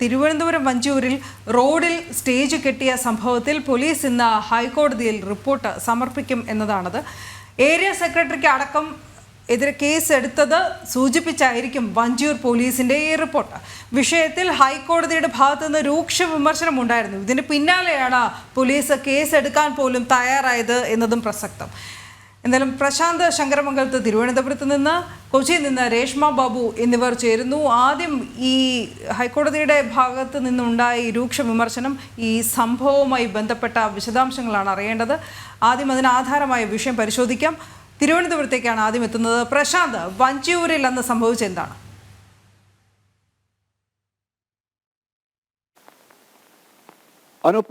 തിരുവനന്തപുരം വഞ്ചിയൂരിൽ റോഡിൽ സ്റ്റേജ് കെട്ടിയ സംഭവത്തിൽ പോലീസ് ഇന്ന് ഹൈക്കോടതിയിൽ റിപ്പോർട്ട് സമർപ്പിക്കും എന്നതാണത്. ഏരിയ സെക്രട്ടറിക്ക് അടക്കം എതിരെ കേസ് എടുത്തത് സൂചിപ്പിച്ചായിരിക്കും വഞ്ചിയൂർ പോലീസിന്റെ ഈ റിപ്പോർട്ട്. വിഷയത്തിൽ ഹൈക്കോടതിയുടെ ഭാഗത്തുനിന്ന് രൂക്ഷ വിമർശനം ഉണ്ടായിരുന്നു. ഇതിന് പിന്നാലെയാണ് പോലീസ് കേസ് എടുക്കാൻ പോലും തയ്യാറായത് എന്നതും പ്രസക്തം. എന്നാലും പ്രശാന്ത് ശങ്കരമംഗലത്ത് തിരുവനന്തപുരത്ത് നിന്ന്, കൊച്ചിയിൽ നിന്ന് രേഷ്മ ബാബു എന്നിവർ ചേരുന്നു. ആദ്യം ഈ ഹൈക്കോടതിയുടെ ഭാഗത്ത് നിന്നുണ്ടായ ഈ രൂക്ഷ വിമർശനം, ഈ സംഭവവുമായി ബന്ധപ്പെട്ട വിശദാംശങ്ങളാണ് അറിയേണ്ടത്. ആദ്യം അതിന് ആധാരമായ വിഷയം പരിശോധിക്കാം. തിരുവനന്തപുരത്തേക്കാണ് ആദ്യം എത്തുന്നത്. പ്രശാന്ത്, വഞ്ചിയൂരിൽ അന്ന് സംഭവിച്ചത് എന്താണ്?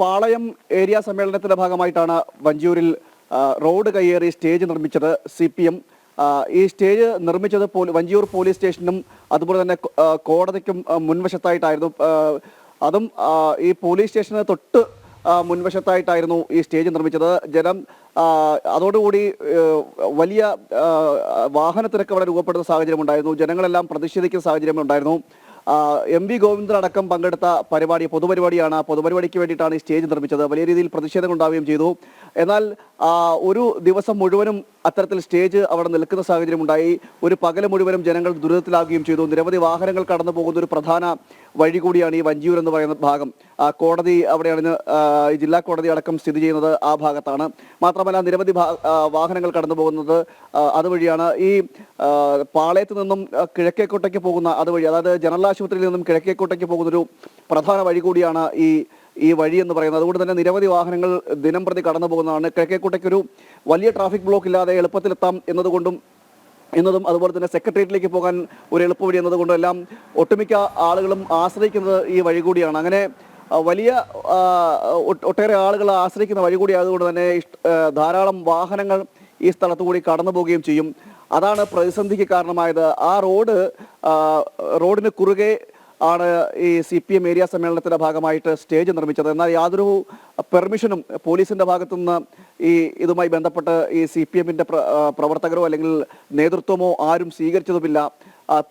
പാളയം ഏരിയ സമ്മേളനത്തിന്റെ ഭാഗമായിട്ടാണ് വഞ്ചിയൂരിൽ റോഡ് കയ്യേറി സ്റ്റേജ് നിർമ്മിച്ചത് CPM. ഈ സ്റ്റേജ് നിർമ്മിച്ചത് വഞ്ചിയൂർ പോലീസ് സ്റ്റേഷനും അതുപോലെ തന്നെ കോടതിക്കും മുൻവശത്തായിട്ടായിരുന്നു. അതും ഈ പോലീസ് സ്റ്റേഷന് തൊട്ട് മുൻവശത്തായിട്ടായിരുന്നു ഈ സ്റ്റേജ് നിർമ്മിച്ചത്. ജനം അതോടുകൂടി വലിയ വാഹനത്തിരക്ക് അവിടെ രൂപപ്പെടുന്ന സാഹചര്യം ഉണ്ടായിരുന്നു. ജനങ്ങളെല്ലാം പ്രതിഷേധിക്കുന്ന സാഹചര്യം ഉണ്ടായിരുന്നു. MV ഗോവിന്ദൻ അടക്കം പങ്കെടുത്ത പൊതുപരിപാടിയാണ്. പൊതുപരിപാടിക്ക് വേണ്ടിയിട്ടാണ് ഈ സ്റ്റേജ് നിർമ്മിച്ചത്. വലിയ രീതിയിൽ പ്രതിഷേധം ഉണ്ടാവുകയും ചെയ്തു. എന്നാൽ ഒരു ദിവസം മുഴുവനും അത്തരത്തിൽ സ്റ്റേജ് അവിടെ നിൽക്കുന്ന സാഹചര്യം ഉണ്ടായി. ഒരു പകല് മുഴുവനും ജനങ്ങൾ ദുരിതത്തിലാകുകയും ചെയ്തു. നിരവധി വാഹനങ്ങൾ കടന്നു പോകുന്ന ഒരു പ്രധാന വഴി കൂടിയാണ് ഈ വഞ്ചിയൂർ എന്ന് പറയുന്ന ഭാഗം. കോടതി അവിടെയാണ്, ജില്ലാ കോടതി അടക്കം സ്ഥിതി ചെയ്യുന്നത് ആ ഭാഗത്താണ്. മാത്രമല്ല നിരവധി വാഹനങ്ങൾ കടന്നു പോകുന്നത് അതുവഴിയാണ്. ഈ പാളയത്ത് നിന്നും കിഴക്കേക്കോട്ടയ്ക്ക് പോകുന്ന അതുവഴി, അതായത് ജനറൽ ആശുപത്രിയിൽ നിന്നും കിഴക്കേക്കോട്ടയ്ക്ക് പോകുന്നൊരു പ്രധാന വഴി കൂടിയാണ് ഈ വഴി എന്ന് പറയുന്നത്. അതുകൊണ്ട് തന്നെ നിരവധി വാഹനങ്ങൾ ദിനം പ്രതി കടന്നു പോകുന്നതാണ്. കിഴക്കേക്കോട്ടയ്ക്കൊരു വലിയ ട്രാഫിക് ബ്ലോക്ക് ഇല്ലാതെ എളുപ്പത്തിലെത്താം എന്നതും അതുപോലെ തന്നെ സെക്രട്ടേറിയറ്റിലേക്ക് പോകാൻ ഒരു എളുപ്പവഴി എന്നതുകൊണ്ടും എല്ലാം ഒട്ടുമിക്ക ആളുകളും ആശ്രയിക്കുന്നത് ഈ വഴി കൂടിയാണ്. അങ്ങനെ വലിയ ഒട്ടേറെ ആളുകൾ ആശ്രയിക്കുന്ന വഴി കൂടി ആയതുകൊണ്ട് തന്നെ ധാരാളം വാഹനങ്ങൾ ഈ സ്ഥലത്തു കൂടി കടന്നു പോവുകയും ചെയ്യും. അതാണ് പ്രതിസന്ധിക്ക് കാരണമായത്. ആ റോഡിന് കുറുകെ ആണ് ഈ CPM ഏരിയ സമ്മേളനത്തിന്റെ ഭാഗമായിട്ട് സ്റ്റേജ് നിർമ്മിച്ചത്. എന്നാൽ യാതൊരു പെർമിഷനും പോലീസിന്റെ ഭാഗത്തുനിന്ന് ഇതുമായി ബന്ധപ്പെട്ട് ഈ CPMന്റെ പ്രവർത്തകരോ അല്ലെങ്കിൽ നേതൃത്വമോ ആരും സ്വീകരിച്ചതുമില്ല.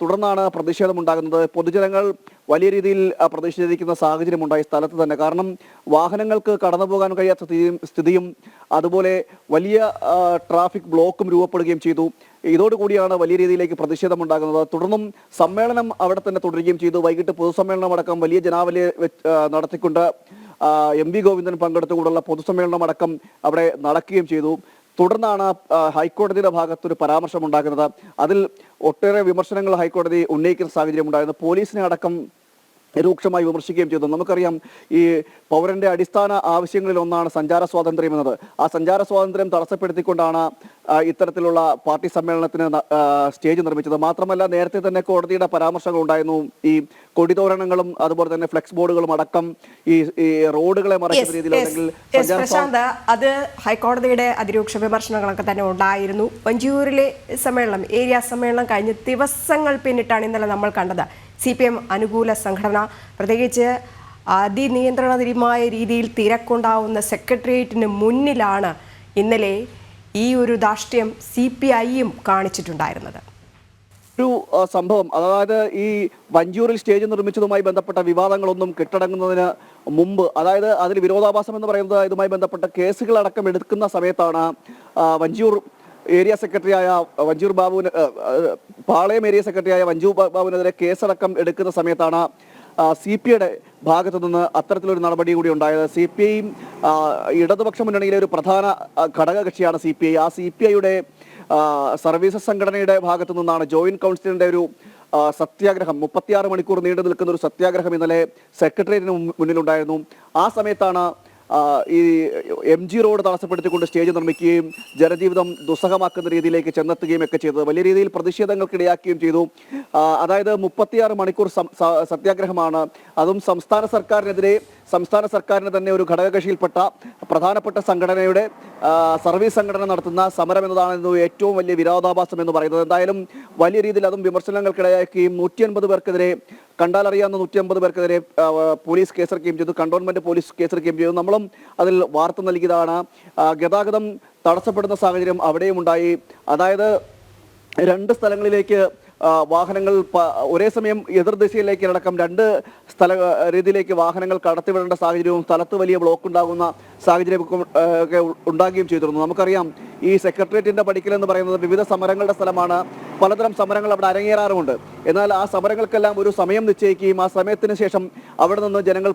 തുടർന്നാണ് പ്രതിഷേധമുണ്ടാകുന്നത്. പൊതുജനങ്ങൾ വലിയ രീതിയിൽ പ്രതിഷേധിക്കുന്ന സാഹചര്യമുണ്ടായി സ്ഥലത്ത് തന്നെ. കാരണം വാഹനങ്ങൾക്ക് കടന്നു പോകാൻ കഴിയാത്ത സ്ഥിതിയും അതുപോലെ വലിയ ട്രാഫിക് ബ്ലോക്കും രൂപപ്പെടുകയും ചെയ്തു. ഇതോടുകൂടിയാണ് വലിയ രീതിയിലേക്ക് പ്രതിഷേധമുണ്ടാകുന്നത്. തുടർന്നും സമ്മേളനം അവിടെ തന്നെ തുടരുകയും ചെയ്തു. വൈകിട്ട് പൊതുസമ്മേളനം അടക്കം വലിയ ജനാവലി നടത്തിക്കൊണ്ട് MV ഗോവിന്ദൻ പങ്കെടുത്തുകൊണ്ടുള്ള പൊതുസമ്മേളനം അടക്കം അവിടെ നടക്കുകയും ചെയ്തു. തുടർന്നാണ് ഹൈക്കോടതിയുടെ ഭാഗത്തൊരു പരാമർശം ഉണ്ടാകുന്നത്. അതിൽ ഒട്ടേറെ വിമർശനങ്ങൾ ഹൈക്കോടതി ഉന്നയിക്കുന്ന സാഹചര്യം ഉണ്ടായിരുന്നു. പോലീസിനെ അടക്കം രൂക്ഷമായി വിമർശിക്കുകയും ചെയ്തു. നമുക്കറിയാം, ഈ പൗരന്റെ അടിസ്ഥാന ആവശ്യങ്ങളിൽ ഒന്നാണ് സഞ്ചാര സ്വാതന്ത്ര്യം എന്നത്. ആ സഞ്ചാര സ്വാതന്ത്ര്യം തടസ്സപ്പെടുത്തിക്കൊണ്ടാണ് ഇത്തരത്തിലുള്ള പാർട്ടി സമ്മേളനത്തിന് സ്റ്റേജ് നിർമ്മിച്ചത്. മാത്രമല്ല നേരത്തെ തന്നെ കോടതിയുടെ പരാമർശങ്ങൾ ഉണ്ടായിരുന്നു. ഈ കൊടിതോരണങ്ങളും അതുപോലെ തന്നെ ഫ്ലെക്സ് ബോർഡുകളും അടക്കം ഈ റോഡുകളെ മറയ്ക്കുന്ന രീതിയിൽ അത് ഹൈക്കോടതിയുടെ അതിരൂക്ഷ വിമർശനങ്ങളൊക്കെ തന്നെ ഉണ്ടായിരുന്നു. വഞ്ചിയൂരിലെ സമ്മേളനം, ഏരിയ സമ്മേളനം കഴിഞ്ഞ് ദിവസങ്ങൾ പിന്നിട്ടാണ് ഇന്നലെ നമ്മൾ കണ്ടത്. CPM അനുകൂല സംഘടന, പ്രത്യേകിച്ച് അതിനിയന്ത്രണപരമായ രീതിയിൽ തിരക്കുണ്ടാവുന്ന സെക്രട്ടേറിയറ്റിന് മുന്നിലാണ് ഇന്നലെ ഈ ഒരു ധാർഷ്ട്യം CPIയും കാണിച്ചിട്ടുണ്ടായിരുന്നത്. ഒരു സംഭവം, അതായത് ഈ വഞ്ചിയൂരിൽ സ്റ്റേജ് നിർമ്മിച്ചതുമായി ബന്ധപ്പെട്ട വിവാദങ്ങളൊന്നും കെട്ടടങ്ങുന്നതിന് മുമ്പ്, അതായത് അതിൽ വിരോധാഭാസം എന്ന് പറയുന്നത് ഇതുമായി ബന്ധപ്പെട്ട കേസുകളടക്കം എടുക്കുന്ന സമയത്താണ് വഞ്ചിയൂർ ഏരിയ സെക്രട്ടറിയായ പാളയം ഏരിയ സെക്രട്ടറിയായ വഞ്ചു ബാബുവിനെതിരെ കേസടക്കം എടുക്കുന്ന സമയത്താണ് CPIയുടെ ഭാഗത്തു നിന്ന് അത്തരത്തിലൊരു നടപടി കൂടി ഉണ്ടായത്. CPIയും ഇടതുപക്ഷ മുന്നണിയിലെ ഒരു പ്രധാന ഘടകകക്ഷിയാണ് CPI. ആ CPIയുടെ സർവീസസ് സംഘടനയുടെ ഭാഗത്തു നിന്നാണ് ജോയിന്റ് കൗൺസിലിന്റെ ഒരു സത്യാഗ്രഹം, 36 മണിക്കൂർ നീണ്ടു നിൽക്കുന്ന ഒരു സത്യാഗ്രഹം ഇന്നലെ സെക്രട്ടേറിയറ്റിന് മുന്നിലുണ്ടായിരുന്നു. ആ സമയത്താണ് ഈ MG റോഡ് തടസ്സപ്പെടുത്തിക്കൊണ്ട് സ്റ്റേജ് നിർമ്മിക്കുകയും ജനജീവിതം ദുസ്സഹമാക്കുന്ന രീതിയിലേക്ക് ചെന്നെത്തുകയും ഒക്കെ ചെയ്തത്. വലിയ രീതിയിൽ പ്രതിഷേധങ്ങൾക്കിടയാക്കുകയും ചെയ്തു. അതായത് 36 മണിക്കൂർ സത്യാഗ്രഹമാണ്. അതും സംസ്ഥാന സർക്കാരിന് തന്നെ ഒരു ഘടകകക്ഷിയിൽപ്പെട്ട പ്രധാനപ്പെട്ട സംഘടനയുടെ സർവീസ് സംഘടന നടത്തുന്ന സമരം എന്നതാണ് ഏറ്റവും വലിയ വിരോധാഭാസം എന്ന് പറയുന്നത്. എന്തായാലും വലിയ രീതിയിൽ അതും വിമർശനങ്ങൾക്കിടയാക്കുകയും 150 പേർക്കെതിരെ, കണ്ടാലറിയാവുന്ന 150 പേർക്കെതിരെ പോലീസ് കേസെടുക്കുകയും ചെയ്തു. കണ്ടോൺമെന്റ് പോലീസ് കേസെടുക്കുകയും ചെയ്തു. നമ്മളും അതിൽ വാർത്ത നൽകിയതാണ്. ഗതാഗതം തടസ്സപ്പെടുന്ന സാഹചര്യം അവിടെയും ഉണ്ടായി. അതായത് 2 സ്ഥലങ്ങളിലേക്ക് വാഹനങ്ങൾ ഒരേ സമയം എതിർദിശയിലേക്ക് അടക്കം രണ്ട് രീതിയിലേക്ക് വാഹനങ്ങൾ കടത്തിവിടേണ്ട സാഹചര്യവും സ്ഥലത്ത് വലിയ ബ്ലോക്ക് ഉണ്ടാകുന്ന സാഹചര്യം ഒക്കെ ഉണ്ടാകുകയും ചെയ്തിരുന്നു. നമുക്കറിയാം ഈ സെക്രട്ടേറിയറ്റിന്റെ പടിക്കൽ എന്ന് പറയുന്നത് വിവിധ സമരങ്ങളുടെ സ്ഥലമാണ്. പലതരം സമരങ്ങൾ അവിടെ അരങ്ങേറാറുമുണ്ട്. എന്നാൽ ആ സമരങ്ങൾക്കെല്ലാം ഒരു സമയം നിശ്ചയിക്കുകയും ആ സമയത്തിന് ശേഷം അവിടെ നിന്ന് ജനങ്ങൾ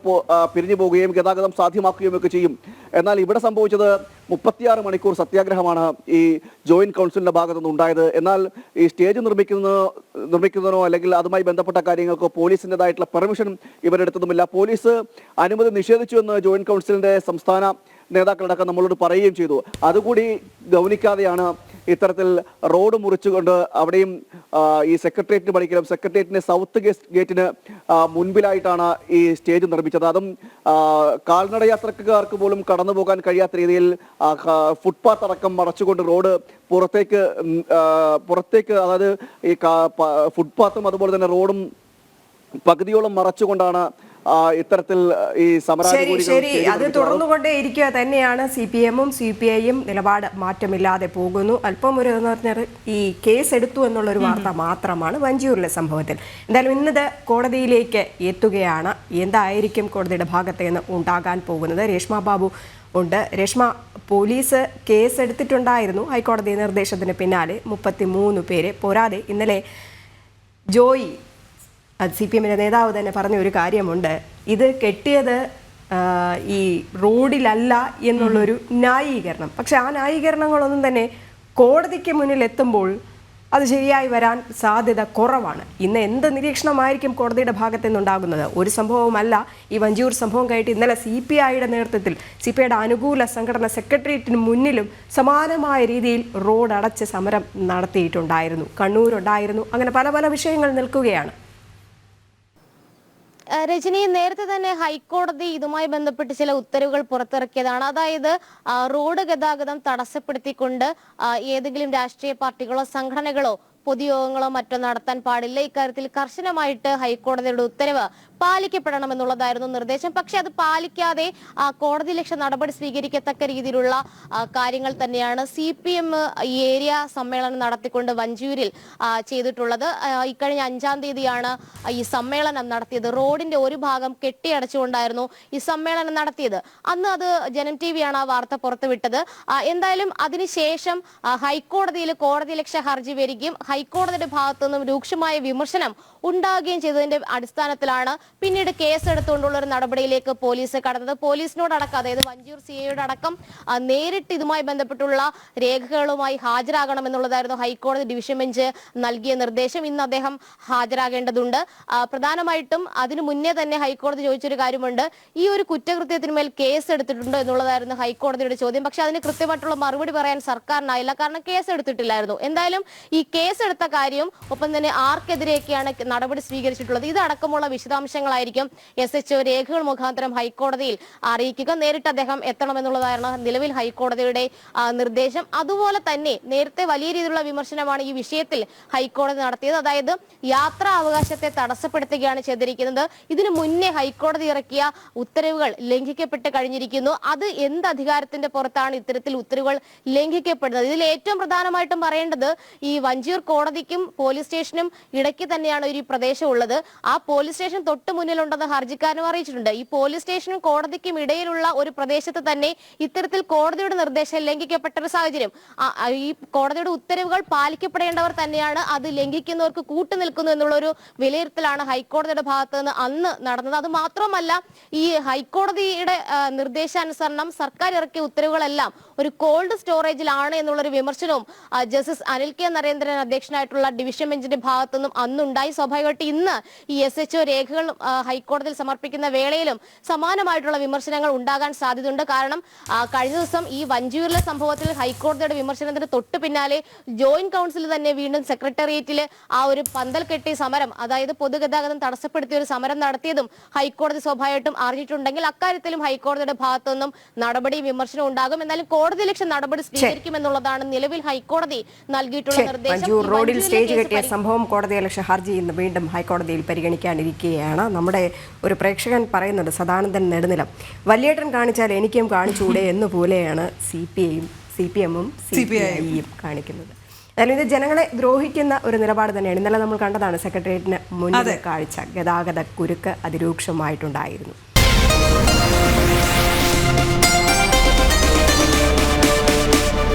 പിരിഞ്ഞു പോവുകയും ഗതാഗതം സാധ്യമാക്കുകയും ഒക്കെ ചെയ്യും. എന്നാൽ ഇവിടെ സംഭവിച്ചത് 36 മണിക്കൂർ സത്യാഗ്രഹമാണ് ഈ ജോയിന്റ് കൗൺസിലിന്റെ ഭാഗത്തുനിന്ന് ഉണ്ടായത്. എന്നാൽ ഈ സ്റ്റേജ് നിർമ്മിക്കുന്നതിനോ അല്ലെങ്കിൽ അതുമായി ബന്ധപ്പെട്ട കാര്യങ്ങൾക്കോ പോലീസിൻ്റെതായിട്ടുള്ള പെർമിഷൻ ഇവരെടുത്തതുമില്ല. പോലീസ് അനുമതി നിഷേധിച്ചു എന്ന് ജോയിന്റ് കൗൺസിലിന്റെ സംസ്ഥാന നേതാക്കളടക്കം നമ്മളോട് പറയുകയും ചെയ്തു. അതുകൂടി ഗൗനിക്കാതെയാണ് ഇത്തരത്തിൽ റോഡ് മുറിച്ചുകൊണ്ട് അവിടെയും ഈ സെക്രട്ടേറിയറ്റിന് പടിക്കലും സെക്രട്ടേറിയറ്റിന്റെ സൗത്ത് ഗേറ്റിന് മുൻപിലായിട്ടാണ് ഈ സ്റ്റേജ് നിർമ്മിച്ചത്. അതും കാൽനട യാത്രക്കാർക്ക് പോലും കടന്നു പോകാൻ കഴിയാത്ത രീതിയിൽ ഫുട്പാത്ത് അടക്കം മറച്ചുകൊണ്ട് റോഡ് പുറത്തേക്ക് അതായത് ഈ ഫുട്പാത്തും അതുപോലെ തന്നെ റോഡും പകുതിയോളം മറച്ചുകൊണ്ടാണ് ഇത്തരത്തിൽ ഈ ശരി അത് തുടർന്നുകൊണ്ടേ ഇരിക്കുക തന്നെയാണ്. CPM-ഉം CPI-യും നിലപാട് മാറ്റമില്ലാതെ പോകുന്നു. അല്പം ഒരു എന്ന് പറഞ്ഞാൽ ഈ കേസ് എടുത്തു എന്നുള്ളൊരു വാർത്ത മാത്രമാണ് വഞ്ചിയൂരിലെ സംഭവത്തിൽ. എന്തായാലും ഇന്നത് കോടതിയിലേക്ക് എത്തുകയാണ്. എന്തായിരിക്കും കോടതിയുടെ ഭാഗത്ത് നിന്ന് ഉണ്ടാകാൻ പോകുന്നത്? രേഷ്മ ബാബു ഉണ്ട്. രേഷ്മ, പോലീസ് കേസ് എടുത്തിട്ടുണ്ടായിരുന്നു ഹൈക്കോടതി നിർദ്ദേശത്തിന് പിന്നാലെ 33 പേരെ. പോരാതെ ഇന്നലെ ജോയി CPM-ന്റെ നേതാവ് തന്നെ പറഞ്ഞ ഒരു കാര്യമുണ്ട്, ഇത് കെട്ടിയത് ഈ റോഡിലല്ല എന്നുള്ളൊരു ന്യായീകരണം. പക്ഷെ ആ ന്യായീകരണങ്ങളൊന്നും തന്നെ കോടതിക്ക് മുന്നിൽ എത്തുമ്പോൾ അത് ശരിയായി വരാൻ സാധ്യത കുറവാണ്. ഇന്ന് എന്ത് നിരീക്ഷണമായിരിക്കും കോടതിയുടെ ഭാഗത്തു നിന്നുണ്ടാകുന്നത്? ഒരു സംഭവമല്ല, ഈ വഞ്ചിയൂർ സംഭവം കഴിഞ്ഞിട്ട് ഇന്നലെ CPI-യുടെ നേതൃത്വത്തിൽ CPI-യുടെ അനുകൂല സംഘടന സെക്രട്ടേറിയറ്റിന് മുന്നിലും സമാനമായ രീതിയിൽ റോഡ് അടച്ച് സമരം നടത്തിയിട്ടുണ്ടായിരുന്നു. കണ്ണൂരുണ്ടായിരുന്നു. അങ്ങനെ പല പല വിഷയങ്ങൾ നിൽക്കുകയാണ്. രജനി, നേരത്തെ തന്നെ ഹൈക്കോടതി ഇതുമായി ബന്ധപ്പെട്ട് ചില ഉത്തരവുകൾ പുറത്തിറക്കിയതാണ്. അതായത് റോഡ് ഗതാഗതം തടസ്സപ്പെടുത്തിക്കൊണ്ട് ഏതെങ്കിലും രാഷ്ട്രീയ പാർട്ടികളോ സംഘടനകളോ പൊതുയോഗങ്ങളോ മറ്റോ നടത്താൻ പാടില്ല. ഇക്കാര്യത്തിൽ കർശനമായിട്ട് ഹൈക്കോടതിയുടെ ഉത്തരവ് പാലിക്കപ്പെടണമെന്നുള്ളതായിരുന്നു നിർദ്ദേശം. പക്ഷെ അത് പാലിക്കാതെ കോടതി ലക്ഷ്യ നടപടി സ്വീകരിക്കത്തക്ക രീതിയിലുള്ള കാര്യങ്ങൾ തന്നെയാണ് CPM ഈ ഏരിയ സമ്മേളനം നടത്തിക്കൊണ്ട് വഞ്ചിയൂരിൽ ചെയ്തിട്ടുള്ളത്. ഇക്കഴിഞ്ഞ 5-ാം തീയതിയാണ് ഈ സമ്മേളനം നടത്തിയത്. റോഡിന്റെ ഒരു ഭാഗം കെട്ടിയടച്ചുകൊണ്ടായിരുന്നു ഈ സമ്മേളനം നടത്തിയത്. അന്ന് അത് ജനം TV-യാണ് ആ വാർത്ത പുറത്തുവിട്ടത്. എന്തായാലും അതിനുശേഷം ഹൈക്കോടതിയിൽ കോടതി ലക്ഷ്യ ഹർജി വരികയും ഹൈക്കോടതിയുടെ ഭാഗത്തു നിന്നും രൂക്ഷമായ വിമർശനം ഉണ്ടാകുകയും ചെയ്തതിന്റെ അടിസ്ഥാനത്തിലാണ് പിന്നീട് കേസെടുത്തുകൊണ്ടുള്ള ഒരു നടപടിയിലേക്ക് പോലീസ് കടന്നത്. പോലീസിനോടടക്കം, അതായത് വഞ്ചിയൂർ CIയുടെ അടക്കം നേരിട്ട് ഇതുമായി ബന്ധപ്പെട്ടുള്ള രേഖകളുമായി ഹാജരാകണമെന്നുള്ളതായിരുന്നു ഹൈക്കോടതി ഡിവിഷൻ ബെഞ്ച് നൽകിയ നിർദ്ദേശം. ഇന്ന് അദ്ദേഹം ഹാജരാകേണ്ടതുണ്ട്. പ്രധാനമായിട്ടും അതിനു മുന്നേ തന്നെ ഹൈക്കോടതി ചോദിച്ചൊരു കാര്യമുണ്ട്, ഈ ഒരു കുറ്റകൃത്യത്തിന്മേൽ കേസ് എടുത്തിട്ടുണ്ടോ എന്നുള്ളതായിരുന്നു ഹൈക്കോടതിയുടെ ചോദ്യം. പക്ഷെ അതിന് കൃത്യമായിട്ടുള്ള മറുപടി പറയാൻ സർക്കാരിനായില്ല, കാരണം കേസ് എടുത്തിട്ടില്ലായിരുന്നു. എന്തായാലും ഈ കേസ് എടുത്ത കാര്യവും ഒപ്പം തന്നെ ആർക്കെതിരെയൊക്കെയാണ് നടപടി സ്വീകരിച്ചിട്ടുള്ളത് ഇതടക്കമുള്ള വിശദാംശങ്ങളായിരിക്കും SHO രേഖകൾ മുഖാന്തരം ഹൈക്കോടതിയിൽ അറിയിക്കുക. നേരിട്ട് അദ്ദേഹം എത്തണമെന്നുള്ളതായിരുന്നു നിലവിൽ ഹൈക്കോടതിയുടെ നിർദ്ദേശം. അതുപോലെ തന്നെ നേരത്തെ വലിയ രീതിയിലുള്ള വിമർശനമാണ് ഈ വിഷയത്തിൽ ഹൈക്കോടതി നടത്തിയത്. അതായത് യാത്രാ അവകാശത്തെ തടസ്സപ്പെടുത്തുകയാണ് ചെയ്തിരിക്കുന്നത്. ഇതിനു മുന്നേ ഹൈക്കോടതി ഇറക്കിയ ഉത്തരവുകൾ ലംഘിക്കപ്പെട്ട് കഴിഞ്ഞിരിക്കുന്നു. അത് എന്ത് അധികാരത്തിന്റെ പുറത്താണ് ഇത്തരത്തിൽ ഉത്തരവുകൾ ലംഘിക്കപ്പെടുന്നത്? ഇതിൽ ഏറ്റവും പ്രധാനമായിട്ടും പറയേണ്ടത് ഈ വഞ്ചിയൂർ കോടതിക്കും പോലീസ് സ്റ്റേഷനും ഇടയ്ക്ക് തന്നെയാണ് ഒരു പ്രദേശം ഉള്ളത്. ആ പോലീസ് സ്റ്റേഷൻ തൊട്ട് മുന്നിലുണ്ടെന്ന് ഹർജിക്കാരനും അറിയിച്ചിട്ടുണ്ട്. ഈ പോലീസ് സ്റ്റേഷനും കോടതിക്കും ഇടയിലുള്ള ഒരു പ്രദേശത്ത് തന്നെ ഇത്തരത്തിൽ കോടതിയുടെ നിർദ്ദേശം ലംഘിക്കപ്പെട്ട ഒരു സാഹചര്യം. ഈ കോടതിയുടെ ഉത്തരവുകൾ പാലിക്കപ്പെടേണ്ടവർ തന്നെയാണ് അത് ലംഘിക്കുന്നവർക്ക് കൂട്ടുനിൽക്കുന്നു എന്നുള്ളൊരു വിലയിരുത്തലാണ് ഹൈക്കോടതിയുടെ ഭാഗത്ത് നിന്ന് അന്ന് നടന്നത്. അത് മാത്രമല്ല, ഈ ഹൈക്കോടതിയുടെ നിർദ്ദേശാനുസരണം സർക്കാർ ഇറക്കിയ ഉത്തരവുകളെല്ലാം ഒരു കോൾഡ് സ്റ്റോറേജിലാണ് എന്നുള്ളൊരു വിമർശനവും ജസ്റ്റിസ് അനിൽ K. നരേന്ദ്രൻ അധ്യക്ഷനായിട്ടുള്ള ഡിവിഷൻ ബെഞ്ചിന്റെ ഭാഗത്തുനിന്നും അന്നുണ്ടായി. സ്വാഭാവികമായിട്ട് ഇന്ന് ഈ SHO രേഖകൾ ഹൈക്കോടതിയിൽ സമർപ്പിക്കുന്ന വേളയിലും സമാനമായിട്ടുള്ള വിമർശനങ്ങൾ ഉണ്ടാകാൻ സാധ്യതയുണ്ട്. കാരണം കഴിഞ്ഞ ദിവസം ഈ വഞ്ചിയൂരിലെ സംഭവത്തിൽ ഹൈക്കോടതിയുടെ വിമർശനത്തിന് തൊട്ടു പിന്നാലെ ജോയിന്റ് കൗൺസിൽ തന്നെ വീണ്ടും സെക്രട്ടേറിയറ്റിൽ ആ ഒരു പന്തൽ കെട്ടി സമരം, അതായത് പൊതുഗതാഗതം തടസ്സപ്പെടുത്തിയ ഒരു സമരം നടത്തിയതും ഹൈക്കോടതി സ്വാഭാവികമായിട്ടും അറിഞ്ഞിട്ടുണ്ടെങ്കിൽ അക്കാര്യത്തിലും ഹൈക്കോടതിയുടെ ഭാഗത്തു നിന്നും നടപടി വിമർശനം ഉണ്ടാകും. എന്നാലും കോടതി ലക്ഷ്യം നടപടി സ്വീകരിക്കുമെന്നുള്ളതാണ് നിലവിൽ ഹൈക്കോടതി നൽകിയിട്ടുള്ള നിർദ്ദേശം. റോഡിൽ സ്റ്റേജ് കെട്ടിയ സംഭവം കോടതിയലക്ഷ്യ ഹർജി ഇന്ന് വീണ്ടും ഹൈക്കോടതിയിൽ പരിഗണിക്കാനിരിക്കുകയാണ്. നമ്മുടെ ഒരു പ്രേക്ഷകൻ പറയുന്നുണ്ട്, സദാനന്ദൻ നെടുനിലം, വലിയേട്ടൻ കാണിച്ചാൽ എനിക്കും കാണിച്ചൂടെ എന്നുപോലെയാണ് CPM-ഉം CPI-യും കാണിക്കുന്നത്. എന്നാലും ഇത് ജനങ്ങളെ ദ്രോഹിക്കുന്ന ഒരു നിലപാട് തന്നെയാണ്. ഇന്നലെ നമ്മൾ കണ്ടതാണ് സെക്രട്ടേറിയറ്റിന് മുന്നിലെ കാഴ്ച. ഗതാഗത കുരുക്ക് അതിരൂക്ഷമായിട്ടുണ്ടായിരുന്നു.